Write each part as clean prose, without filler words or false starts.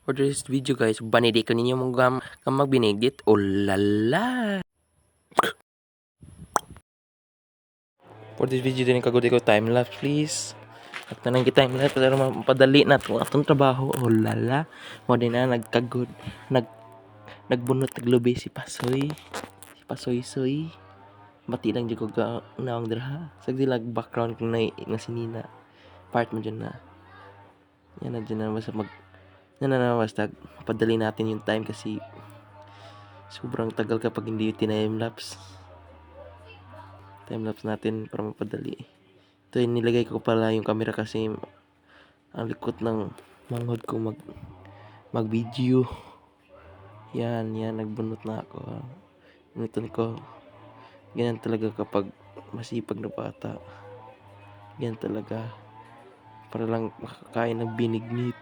For this video guys, banidi ko ninyo mong magbinigdit. Oh lala! For this video din kagudi ko time lapse please. At na nang time lapse para mapadali na to atong trabaho. Oh lala! Mo din na nagbunot taglubi si Pasoy. Si Pasoy-soy. Bati lang jud ko ka naong dira. Sagdi lag background kung na sinina. Part mo dyan na. Yan na dyan na basta basta padali natin yung time kasi sobrang tagal kapag hindi yung time-lapse natin para mapadali. Ito yung nilagay ko pala yung camera kasi ang likot ng manghod ko mag video. Yan nagbunot na ako. Bunutan ko. Ganyan talaga kapag masipag na bata. Ganyan talaga para lang makakain ng binignit.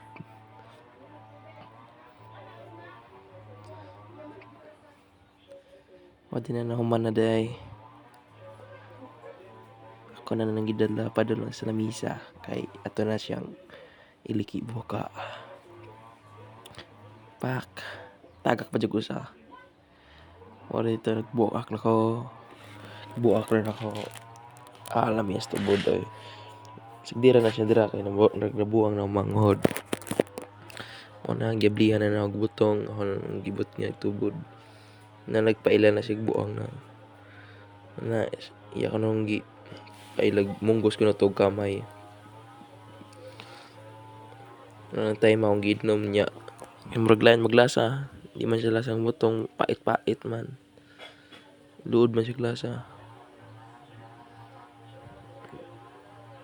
Wadi na human na day. Ako na nang gidala pa doon sa lamisa kay ato na siyang iliki buka. Pak tagak pa jud sa. Wala ito nagbuak na ko. Buak rin ako. Alam yes to budoy. Sigdira na siya dira kay nagbuang ng manghod. Una giblihan na nagbutong ang gibot niya tubod. Na nagpaila na sig buang na iya ko nung ay munggos ko na tog kamay. Nang time akong giinom niya. Yung maglasa. Di man siya lasang butong. Pait-pait man. Luod man siya lasa.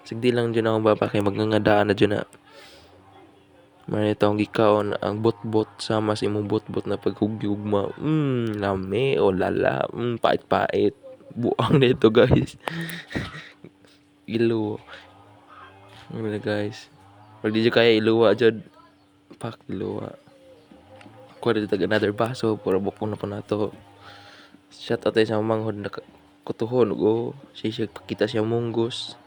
Sigdi lang dyan akong baba kay magngangadaan na dyan na. Manito akong gikaon ang bot-bot sama sa imong bot-bot na paghugyugma. Lami o lala. Pait-pait. Buang nito guys. Ilo. Ano guys. Pag di kaya iluwa dyan. Pak iluwa. Kuha dito another baso. Pura bukong na po na to. Shout out sa manghod na kutuhon. Siya pakita siya munggos.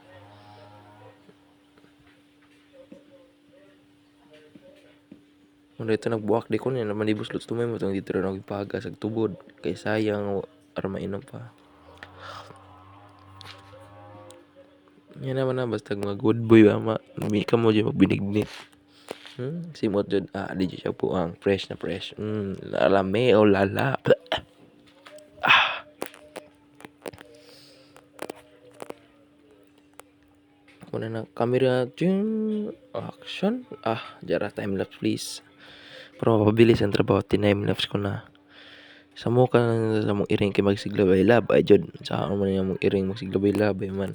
Kung dito nagbuwak di ko niya naman ibus luts tumay mo itong dito rin nagpaga sa tubod. Kay sayang para mainom pa. Yan naman na basta mga good boy ama. Hindi ka mo dyan magbinignit. Simot dyan. Di dyan siya po ang fresh na fresh. Lalame o lala. Muna na camera. Action. Jara time lapse please. Pero mapabilis ang trabaho. Time lapse ko na. Sa mo ka sa mong iring kay magsiglabay-labay dyan. Sa ano man yung mong iring magsiglabay-labay man.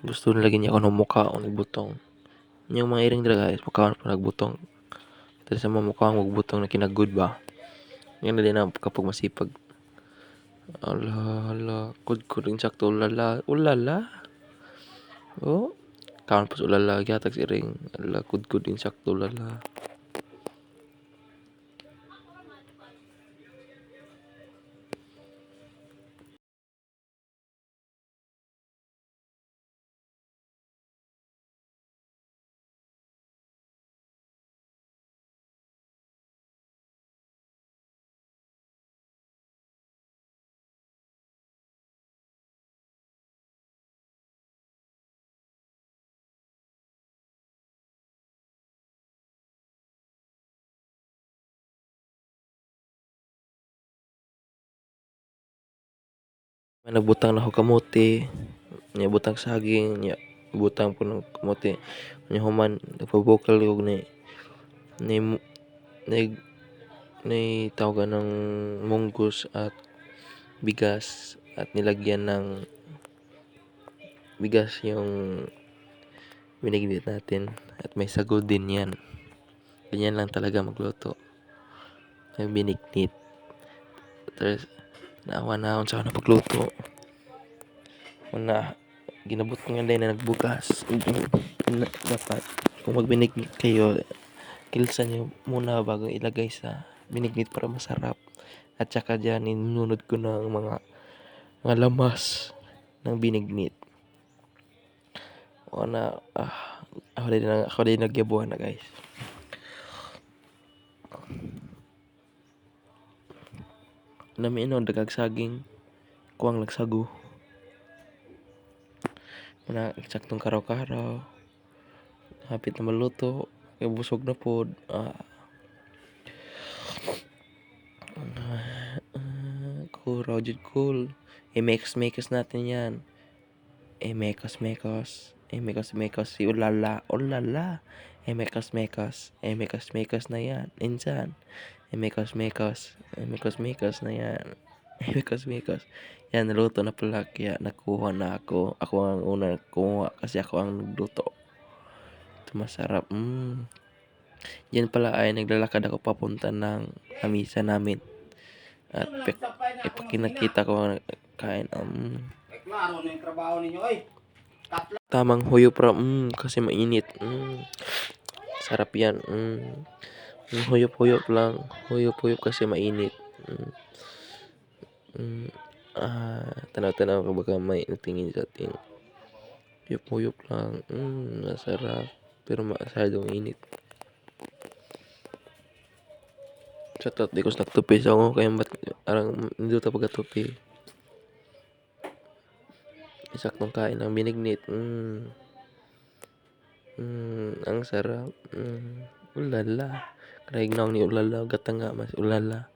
Gusto nila niya ako ng mukha o nagbutong. Yung mga iring dala guys, mukha pa nagbutong. Pero sa mga mukha magbutong na kinaggood ba? Yan na din na kapag masipag. Ala, kud insakto ulala. Oh, kawan pa sa ulala, gyatag si iring. Ala, kud insakto ulala. May nagbutang na ako kamote. Nya butang saging, nya butang po ng kamote. Nya human nagpabukal ko ni tawagan ng munggos at bigas at nilagyan ng bigas yung binignit natin at may sago din yan. Ganyan lang talaga magluto. May binignit. Tapos naawa na akong sa pagluto. Una, ginabot ko nga na nagbugas. Dapat, kung magbinignit kayo, kilsan nyo muna bago ilagay sa binignit para masarap. At saka dyan, inunod ko ng mga lamas ng binignit. Una, ako din nagyabuhan na guys. Nami ano dagag saging, kuwang nagsago. Muna eksaktong karaw-karaw, hapit na maluto, kay busog na pod. Kuraw jud cool. I-mekos natin 'yan. Mekos si ulala, ulala. Mekos na 'yan, insan. Mekos na 'yan. Mekos. Yan naluto na pala kaya nakuha na ako. Ako ang una kumuha kasi ako ang nagluto. Ito masarap. Diyan pala ay naglalakad ako papunta ng lamisa namin. At ipakita ko ang kain. Klaro na yung trabaho ninyo, oy. Tamang huyop ra, kasi mainit. Sarap yan. Huyop lang. Huyop kasi mainit. Tanaw-tanaw ka baka may tingin sa atin. Huyop lang. Masarap. Pero masyadong init. Chatot, di ko sa nagtupi sa ako. Kaya ba't arang hindi ito pagkatupi. Isaktong kain ng binignit. Ang sarap. Ulala. Karaignaw ni ulala. Gata nga mas ulala.